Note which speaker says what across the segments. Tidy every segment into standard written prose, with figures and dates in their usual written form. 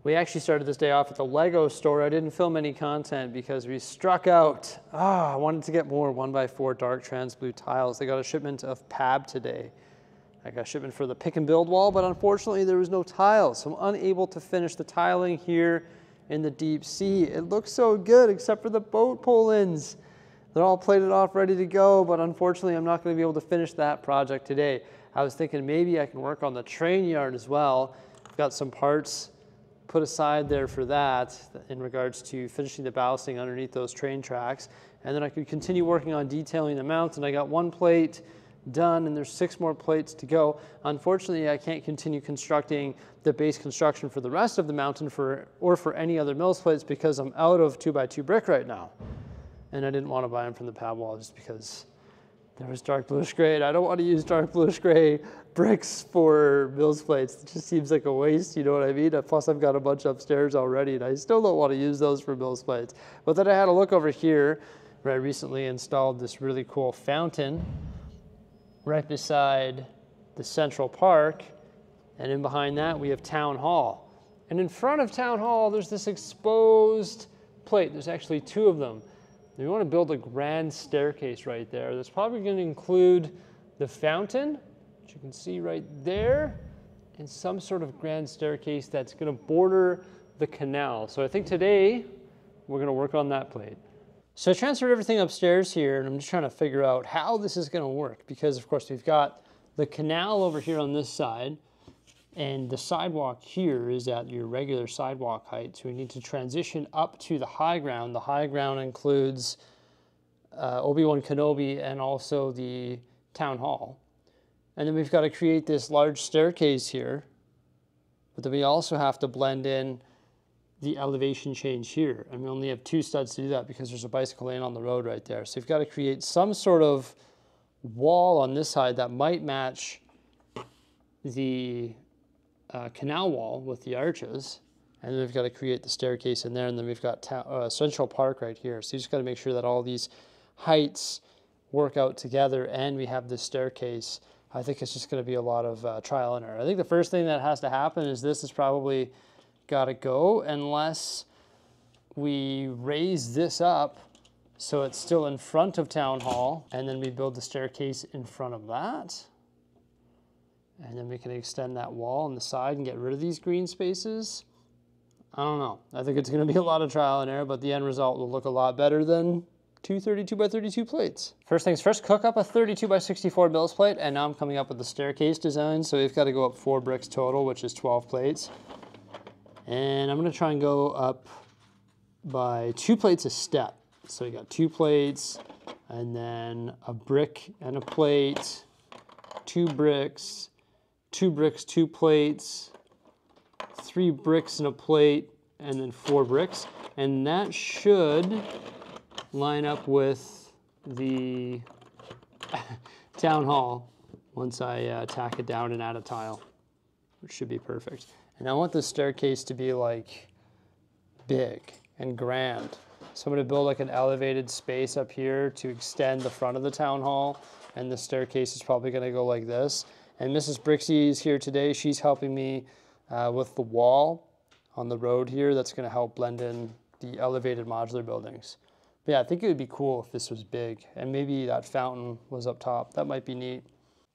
Speaker 1: We actually started this day off at the Lego store. I didn't film any content because we struck out. I wanted to get more 1x4 dark trans blue tiles. They got a shipment of PAB today. I got a shipment for the pick and build wall, but unfortunately there was no tiles. So I'm unable to finish the tiling here in the deep sea. It looks so good except for the boat pull-ins. They're all plated off, ready to go, but unfortunately I'm not going to be able to finish that project today. I was thinking maybe I can work on the train yard as well. I've got some parts put aside there for that in regards to finishing the ballasting underneath those train tracks. And then I could continue working on detailing the mountain. I got one plate done and there's 6 more plates to go. Unfortunately, I can't continue constructing the base construction for the rest of the mountain or for any other mills plates because I'm out of 2x2 brick right now. And I didn't want to buy them from the pad wall just because there was dark bluish gray, and I don't want to use dark bluish gray bricks for mills plates. It just seems like a waste, you know what I mean? Plus I've got a bunch upstairs already and I still don't want to use those for mills plates. But then I had a look over here where I recently installed this really cool fountain right beside the Central Park, and in behind that we have Town Hall. And in front of Town Hall there's this exposed plate. There's actually 2 of them. We want to build a grand staircase right there. That's probably going to include the fountain, which you can see right there, and some sort of grand staircase that's going to border the canal. So I think today we're going to work on that plate. So I transferred everything upstairs here, and I'm just trying to figure out how this is going to work because, of course, we've got the canal over here on this side, and the sidewalk here is at your regular sidewalk height. So we need to transition up to the high ground. The high ground includes Obi-Wan Kenobi and also the Town Hall. And then we've got to create this large staircase here. But then we also have to blend in the elevation change here. And we only have 2 studs to do that because there's a bicycle lane on the road right there. So we've got to create some sort of wall on this side that might match the canal wall with the arches, and then we've got to create the staircase in there, and then we've got Central Park right here. So you just got to make sure that all these heights work out together, and we have this staircase. I think it's just going to be a lot of trial and error. I think the first thing that has to happen is this has probably got to go unless we raise this up so it's still in front of Town Hall, and then we build the staircase in front of that. And then we can extend that wall on the side and get rid of these green spaces. I don't know. I think it's going to be a lot of trial and error, but the end result will look a lot better than 2 32x32 plates. First things first, cook up a 32x64 mills plate, and now I'm coming up with the staircase design. So we've got to go up 4 bricks total, which is 12 plates. And I'm going to try and go up by 2 plates a step. So we got 2 plates, and then a brick and a plate, 2 bricks, 2 bricks, 2 plates, 3 bricks and a plate, and then 4 bricks. And that should line up with the Town Hall once I tack it down and add a tile, which should be perfect. And I want the staircase to be like big and grand. So I'm going to build like an elevated space up here to extend the front of the Town Hall, and the staircase is probably going to go like this. And Mrs. Bricksie is here today. She's helping me with the wall on the road here. That's going to help blend in the elevated modular buildings. But yeah, I think it would be cool if this was big, and maybe that fountain was up top. That might be neat.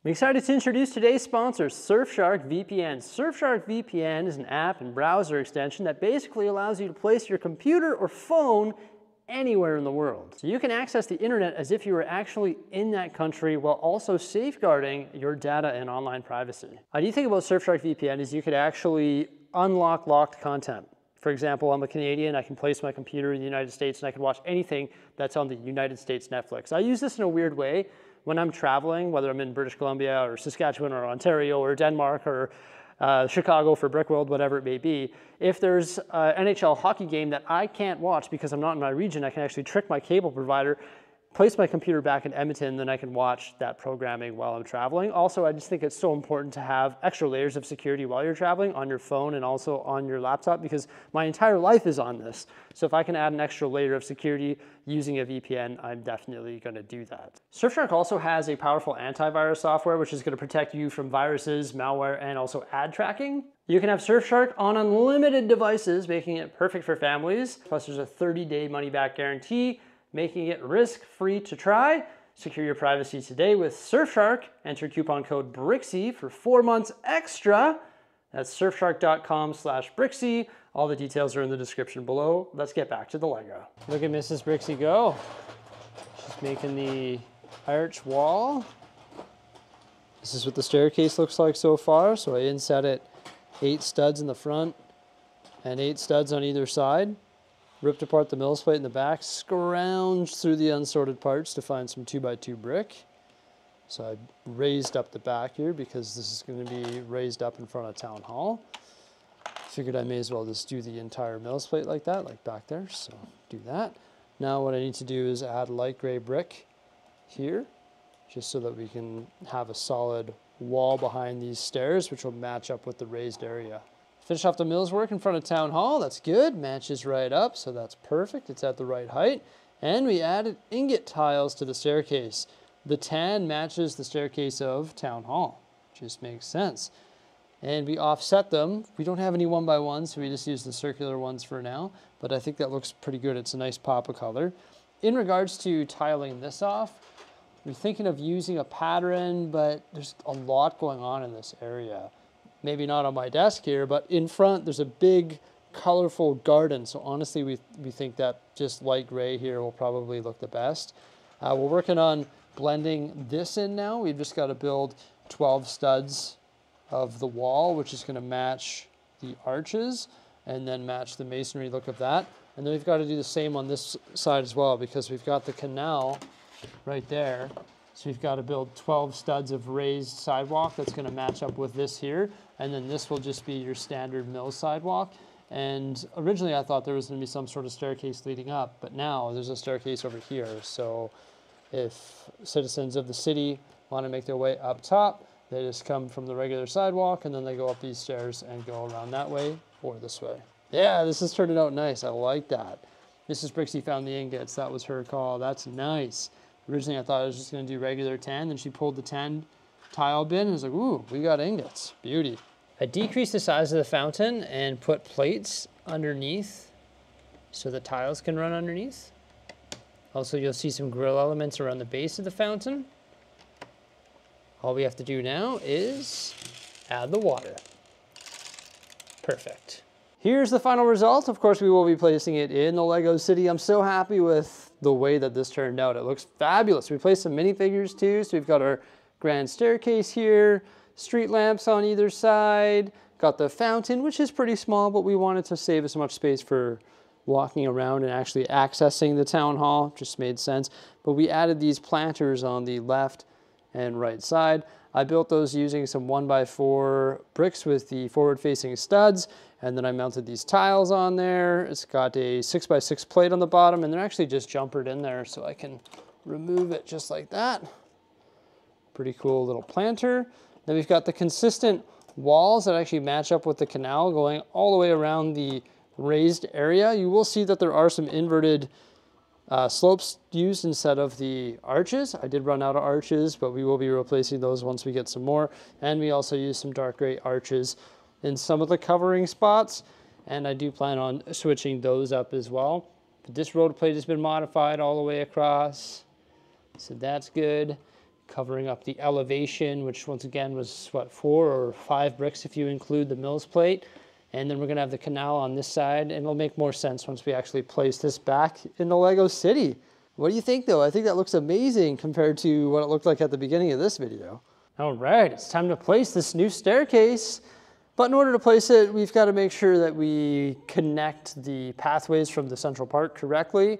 Speaker 1: I'm excited to introduce today's sponsor, Surfshark VPN. Surfshark VPN is an app and browser extension that basically allows you to place your computer or phone anywhere in the world. So you can access the internet as if you were actually in that country while also safeguarding your data and online privacy. A neat thing about Surfshark VPN is you could actually unlock locked content. For example, I'm a Canadian, I can place my computer in the United States and I can watch anything that's on the United States Netflix. I use this in a weird way when I'm traveling, whether I'm in British Columbia or Saskatchewan or Ontario or Denmark or Chicago for Brickworld, whatever it may be. If there's an NHL hockey game that I can't watch because I'm not in my region, I can actually trick my cable provider place my computer back in Edmonton, then I can watch that programming while I'm traveling. Also, I just think it's so important to have extra layers of security while you're traveling on your phone and also on your laptop, because my entire life is on this. So if I can add an extra layer of security using a VPN, I'm definitely gonna do that. Surfshark also has a powerful antivirus software, which is gonna protect you from viruses, malware, and also ad tracking. You can have Surfshark on unlimited devices, making it perfect for families. Plus there's a 30-day money-back guarantee, making it risk-free to try. Secure your privacy today with Surfshark. Enter coupon code Bricksie for 4 months extra. That's surfshark.com/Bricksie. All the details are in the description below. Let's get back to the Lego. Look at Mrs. Bricksie go. She's making the arch wall. This is what the staircase looks like so far. So I inset it 8 studs in the front and 8 studs on either side. Ripped apart the mills plate in the back, scrounged through the unsorted parts to find some 2x2 brick. So I raised up the back here because this is going to be raised up in front of Town Hall. Figured I may as well just do the entire mills plate like that, like back there, so do that. Now what I need to do is add light gray brick here, just so that we can have a solid wall behind these stairs, which will match up with the raised area. Finish off the mills work in front of Town Hall. That's good. Matches right up, so that's perfect. It's at the right height. And we added ingot tiles to the staircase. The tan matches the staircase of Town Hall. Just makes sense. And we offset them. We don't have any 1x1s, so we just use the circular ones for now. But I think that looks pretty good. It's a nice pop of color. In regards to tiling this off, we're thinking of using a pattern, but there's a lot going on in this area. Maybe not on my desk here, but in front there's a big colorful garden. So honestly, we think that just light gray here will probably look the best. We're working on blending this in now. We've just got to build 12 studs of the wall, which is going to match the arches and then match the masonry look of that. And then we've got to do the same on this side as well, because we've got the canal right there. So we've got to build 12 studs of raised sidewalk that's going to match up with this here. And then this will just be your standard mill sidewalk. And originally I thought there was going to be some sort of staircase leading up, but now there's a staircase over here. So if citizens of the city want to make their way up top, they just come from the regular sidewalk and then they go up these stairs and go around that way or this way. Yeah, this is turning out nice. I like that. Mrs. Bricksie found the ingots. That was her call. That's nice. Originally I thought I was just going to do regular tan, then she pulled the tan tile bin and was like, ooh, we got ingots. Beauty. I decreased the size of the fountain and put plates underneath so the tiles can run underneath. Also, you'll see some grill elements around the base of the fountain. All we have to do now is add the water. Perfect. Here's the final result. Of course, we will be placing it in the Lego City. I'm so happy with the way that this turned out. It looks fabulous. We placed some minifigures too. So we've got our grand staircase here, street lamps on either side, got the fountain, which is pretty small, but we wanted to save as much space for walking around and actually accessing the town hall. Just made sense. But we added these planters on the left and right side. I built those using some 1x4 bricks with the forward-facing studs, and then I mounted these tiles on there. It's got a 6x6 plate on the bottom, and they're actually just jumpered in there, so I can remove it just like that. Pretty cool little planter. Then we've got the consistent walls that actually match up with the canal going all the way around the raised area. You will see that there are some inverted slopes used instead of the arches. I did run out of arches, but we will be replacing those once we get some more. And we also use some dark gray arches in some of the covering spots. And I do plan on switching those up as well. But this road plate has been modified all the way across. So that's good. Covering up the elevation, which once again was what, 4 or 5 bricks if you include the mills plate. And then we're gonna have the canal on this side, and it'll make more sense once we actually place this back in the Lego City. What do you think though? I think that looks amazing compared to what it looked like at the beginning of this video. All right, it's time to place this new staircase. But in order to place it, we've got to make sure that we connect the pathways from the central park correctly.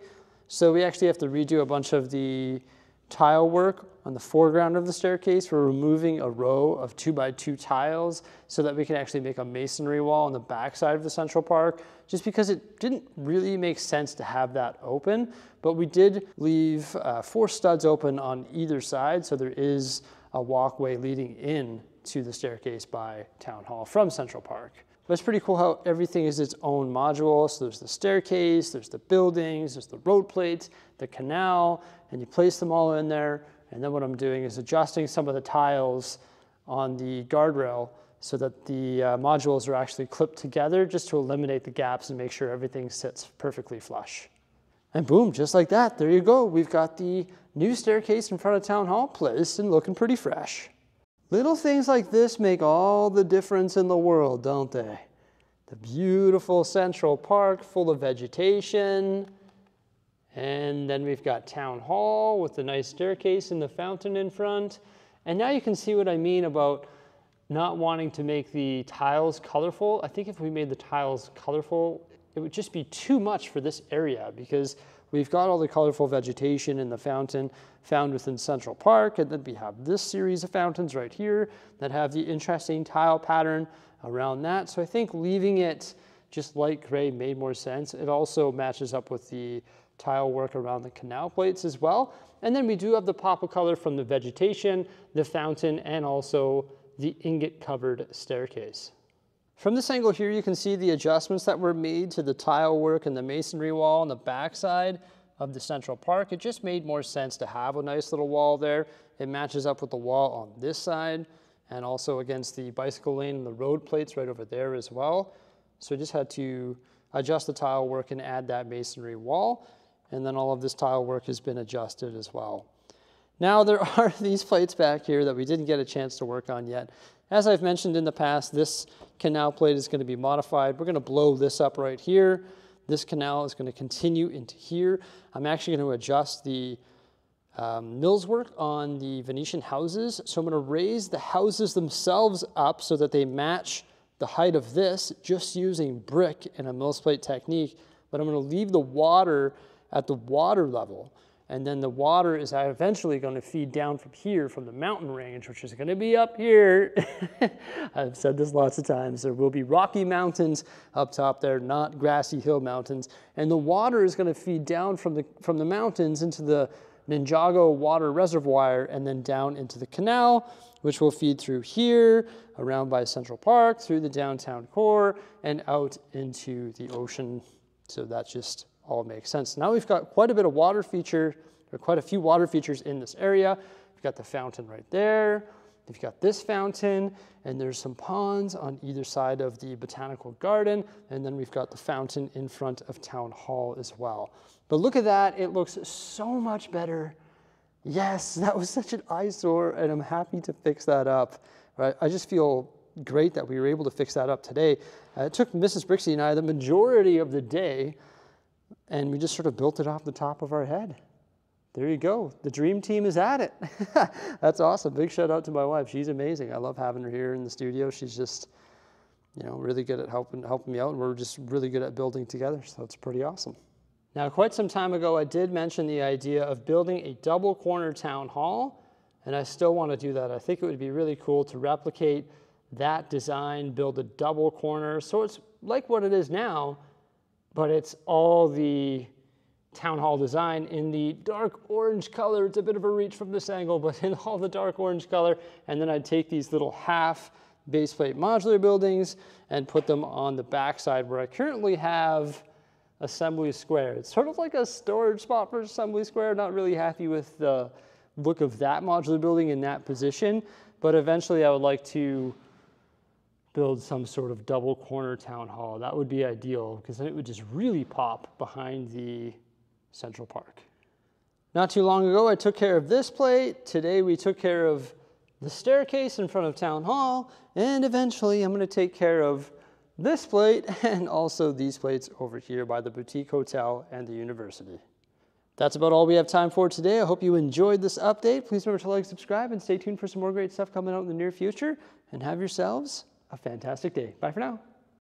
Speaker 1: So we actually have to redo a bunch of the tile work On the foreground of the staircase, we're removing a row of 2x2 tiles so that we can actually make a masonry wall on the backside of the Central Park, just because it didn't really make sense to have that open. But we did leave 4 studs open on either side, so there is a walkway leading in to the staircase by Town Hall from Central Park. But it's pretty cool how everything is its own module. So there's the staircase, there's the buildings, there's the road plates, the canal, and you place them all in there. And then what I'm doing is adjusting some of the tiles on the guardrail so that the modules are actually clipped together just to eliminate the gaps and make sure everything sits perfectly flush. And boom, just like that, there you go. We've got the new staircase in front of Town Hall placed and looking pretty fresh. Little things like this make all the difference in the world, don't they? The beautiful Central Park full of vegetation. And then we've got Town Hall with the nice staircase and the fountain in front. And now you can see what I mean about not wanting to make the tiles colorful. I think if we made the tiles colorful, it would just be too much for this area, because we've got all the colorful vegetation in the fountain found within Central Park. And then we have this series of fountains right here that have the interesting tile pattern around that. So I think leaving it just light gray made more sense. It also matches up with the tile work around the canal plates as well. And then we do have the pop of color from the vegetation, the fountain, and also the ingot covered staircase. From this angle here, you can see the adjustments that were made to the tile work and the masonry wall on the backside of the Central Park. It just made more sense to have a nice little wall there. It matches up with the wall on this side and also against the bicycle lane and the road plates right over there as well. So I just had to adjust the tile work and add that masonry wall. And then all of this tile work has been adjusted as well. Now there are these plates back here that we didn't get a chance to work on yet. As I've mentioned in the past, this canal plate is going to be modified. We're going to blow this up right here. This canal is going to continue into here. I'm actually going to adjust the mills work on the Venetian houses. So I'm going to raise the houses themselves up so that they match the height of this, just using brick and a mills plate technique. But I'm going to leave the water at the water level. And then the water is eventually going to feed down from here, from the mountain range, which is going to be up here. I've said this lots of times. There will be rocky mountains up top there, not grassy hill mountains. And the water is going to feed down from the mountains into the Ninjago water reservoir and then down into the canal, which will feed through here, around by Central Park, through the downtown core, and out into the ocean. So that just all makes sense. Now we've got quite a bit of water feature, or quite a few water features in this area. We've got the fountain right there. We've got this fountain, and there's some ponds on either side of the botanical garden. And then we've got the fountain in front of Town Hall as well. But look at that, it looks so much better. Yes, that was such an eyesore, and I'm happy to fix that up. Right? I just feel great that we were able to fix that up today. It took Mrs. Bricksie and I the majority of the day, and we just sort of built it off the top of our head. There you go. The dream team is at it. That's awesome. Big shout out to my wife. She's amazing. I love having her here in the studio. She's just, really good at helping me out, and we're just really good at building together. So it's pretty awesome. Now, quite some time ago, I did mention the idea of building a double corner town hall, and I still want to do that. I think it would be really cool to replicate that design, build a double corner. So it's like what it is now, but it's all the town hall design in the dark orange color. It's a bit of a reach from this angle, but in all the dark orange color. And then I'd take these little half base plate modular buildings and put them on the backside where I currently have Assembly Square. It's sort of like a storage spot for Assembly Square. Not really happy with the look of that modular building in that position, but eventually I would like to build some sort of double corner town hall. That would be ideal, because then it would just really pop behind the Central Park. Not too long ago, I took care of this plate. Today we took care of the staircase in front of Town Hall, and eventually I'm going to take care of this plate and also these plates over here by the Boutique Hotel and the University. That's about all we have time for today. I hope you enjoyed this update. Please remember to like, subscribe, and stay tuned for some more great stuff coming out in the near future. And have yourselves a fantastic day. Bye for now.